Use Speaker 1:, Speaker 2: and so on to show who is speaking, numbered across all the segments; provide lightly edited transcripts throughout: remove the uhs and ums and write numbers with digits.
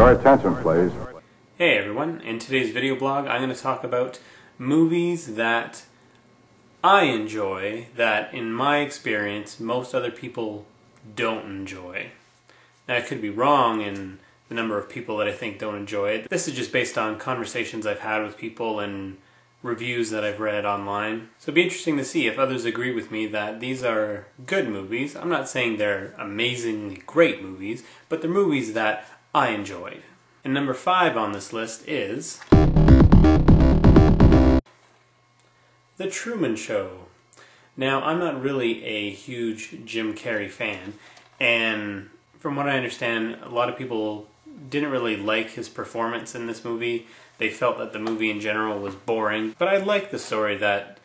Speaker 1: Your attention, please.
Speaker 2: Hey everyone, in today's video blog I'm going to talk about movies that I enjoy that in my experience most other people don't enjoy. Now I could be wrong in the number of people that I think don't enjoy it. This is just based on conversations I've had with people and reviews that I've read online. So it'd be interesting to see if others agree with me that these are good movies. I'm not saying they're amazingly great movies, but they're movies that I enjoyed. And number 5 on this list is The Truman Show. Now, I'm not really a huge Jim Carrey fan, and from what I understand, a lot of people didn't really like his performance in this movie. They felt that the movie in general was boring, but I like the story that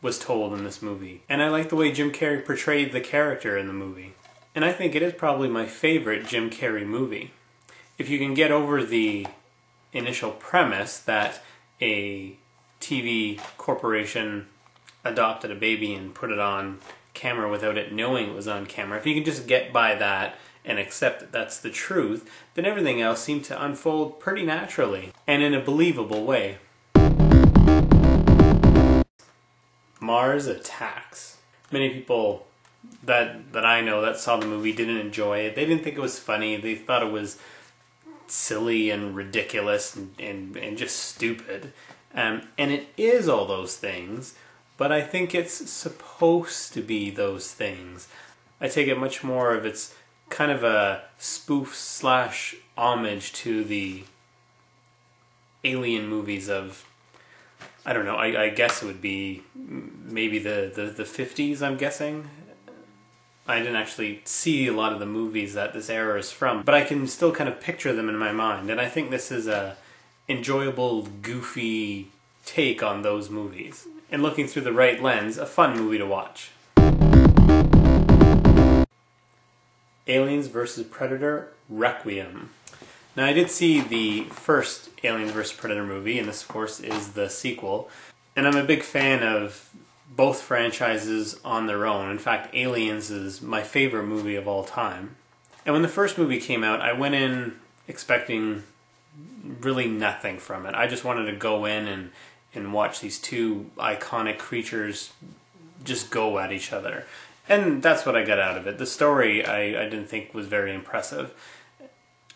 Speaker 2: was told in this movie. And I like the way Jim Carrey portrayed the character in the movie. And I think it is probably my favorite Jim Carrey movie. If you can get over the initial premise that a TV corporation adopted a baby and put it on camera without it knowing it was on camera, if you can just get by that and accept that that's the truth, then everything else seemed to unfold pretty naturally and in a believable way. Mars Attacks. Many people that I know that saw the movie didn't enjoy it. They didn't think it was funny. They thought it was silly and ridiculous and just stupid. And it is all those things, but I think it's supposed to be those things. I take it much more of its kind of a spoof slash homage to the alien movies of, I don't know, I guess it would be maybe the 50s, I'm guessing. I didn't actually see a lot of the movies that this era is from, but I can still kind of picture them in my mind, and I think this is a enjoyable, goofy take on those movies. And looking through the right lens, a fun movie to watch. Aliens vs. Predator Requiem. Now I did see the first Aliens vs. Predator movie, and this of course is the sequel, and I'm a big fan of both franchises on their own. In fact, Aliens is my favorite movie of all time. And when the first movie came out, I went in expecting really nothing from it. I just wanted to go in and watch these two iconic creatures just go at each other. And that's what I got out of it. The story I didn't think was very impressive.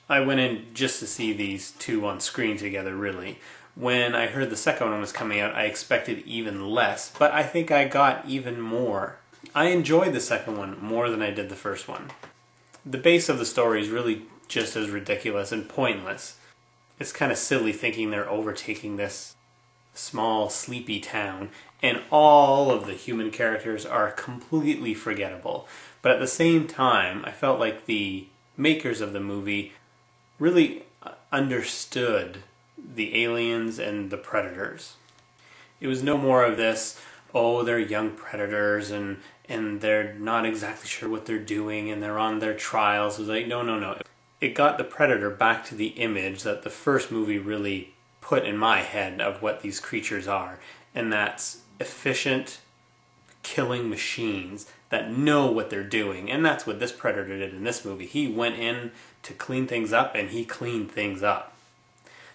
Speaker 2: I went in just to see these two on screen together, really. When I heard the second one was coming out, I expected even less, but I think I got even more. I enjoyed the second one more than I did the first one. The base of the story is really just as ridiculous and pointless. It's kind of silly thinking they're overtaking this small, sleepy town, and all of the human characters are completely forgettable. But at the same time, I felt like the makers of the movie really understood the aliens and the predators. It was no more of this, oh, they're young predators and they're not exactly sure what they're doing and they're on their trials. It was like, no. It got the predator back to the image that the first movie really put in my head of what these creatures are, and that's efficient killing machines that know what they're doing. And that's what this predator did in this movie. He went in to clean things up, and he cleaned things up.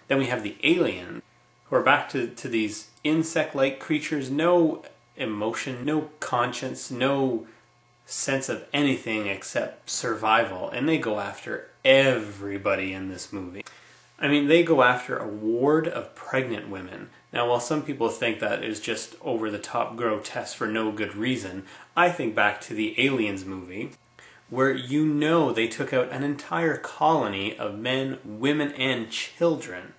Speaker 2: Then we have the aliens, who are back to these insect-like creatures, no emotion, no conscience, no sense of anything except survival, and they go after everybody in this movie. I mean, they go after a ward of pregnant women. Now, while some people think that is just over-the-top grotesque for no good reason, I think back to the Aliens movie, where you know they took out an entire colony of men, women, and children.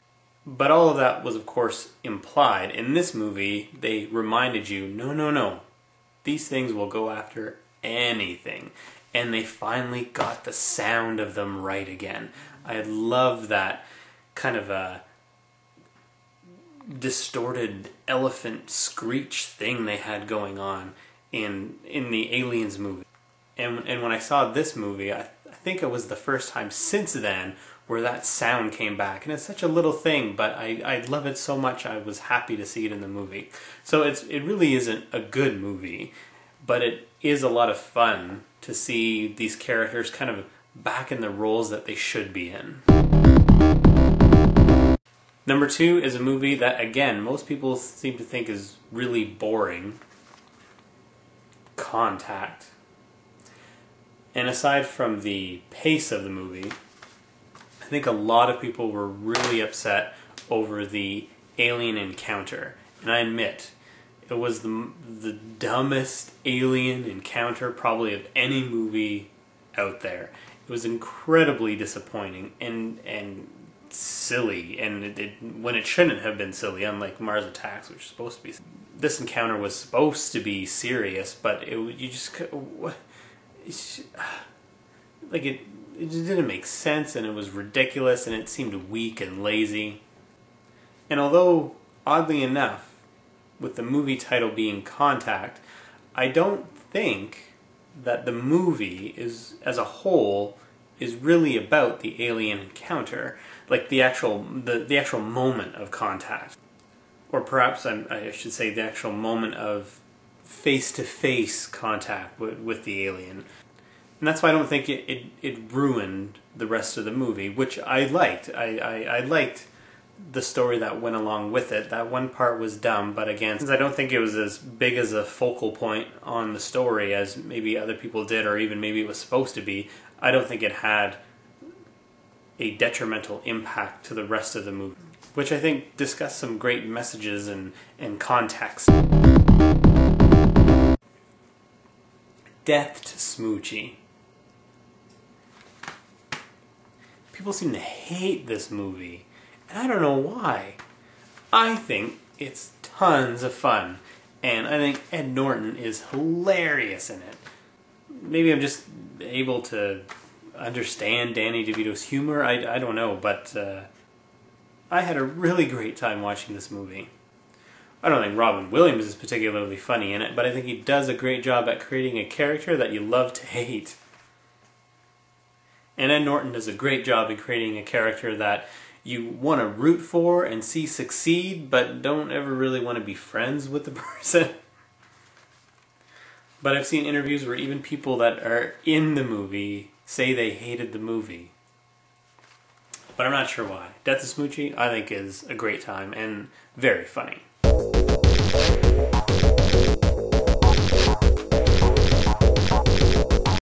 Speaker 2: But all of that was, of course, implied. In this movie, they reminded you, no. These things will go after anything. And they finally got the sound of them right again. I love that kind of a distorted elephant screech thing they had going on in the Aliens movie. And when I saw this movie, I think it was the first time since then where that sound came back. And it's such a little thing, but I love it so much I was happy to see it in the movie. So it really isn't a good movie, but it is a lot of fun to see these characters kind of back in the roles that they should be in. Number 2 is a movie that, again, most people seem to think is really boring. Contact. And aside from the pace of the movie, I think a lot of people were really upset over the alien encounter. And I admit, it was the dumbest alien encounter probably of any movie out there. It was incredibly disappointing and silly, and when it shouldn't have been silly, unlike Mars Attacks, which is supposed to be. This encounter was supposed to be serious, but it just didn't make sense, and it was ridiculous, and it seemed weak and lazy. And although, oddly enough, with the movie title being Contact, I don't think that the movie is, as a whole, is really about the alien encounter, like the actual moment of contact, or perhaps I should say the actual moment of face-to-face contact with the alien. And that's why I don't think it ruined the rest of the movie, which I liked. I liked the story that went along with it. That one part was dumb, but again, since I don't think it was as big as a focal point on the story as maybe other people did, or even maybe it was supposed to be, I don't think it had a detrimental impact to the rest of the movie, which I think discussed some great messages and context. Death to Smoochy. People seem to hate this movie, and I don't know why. I think it's tons of fun, and I think Ed Norton is hilarious in it. Maybe I'm just able to understand Danny DeVito's humor, I don't know, but I had a really great time watching this movie. I don't think Robin Williams is particularly funny in it, but I think he does a great job at creating a character that you love to hate. And Ed Norton does a great job in creating a character that you want to root for and see succeed, but don't ever really want to be friends with the person. But I've seen interviews where even people that are in the movie say they hated the movie. But I'm not sure why. Death to Smoochy, I think, is a great time and very funny.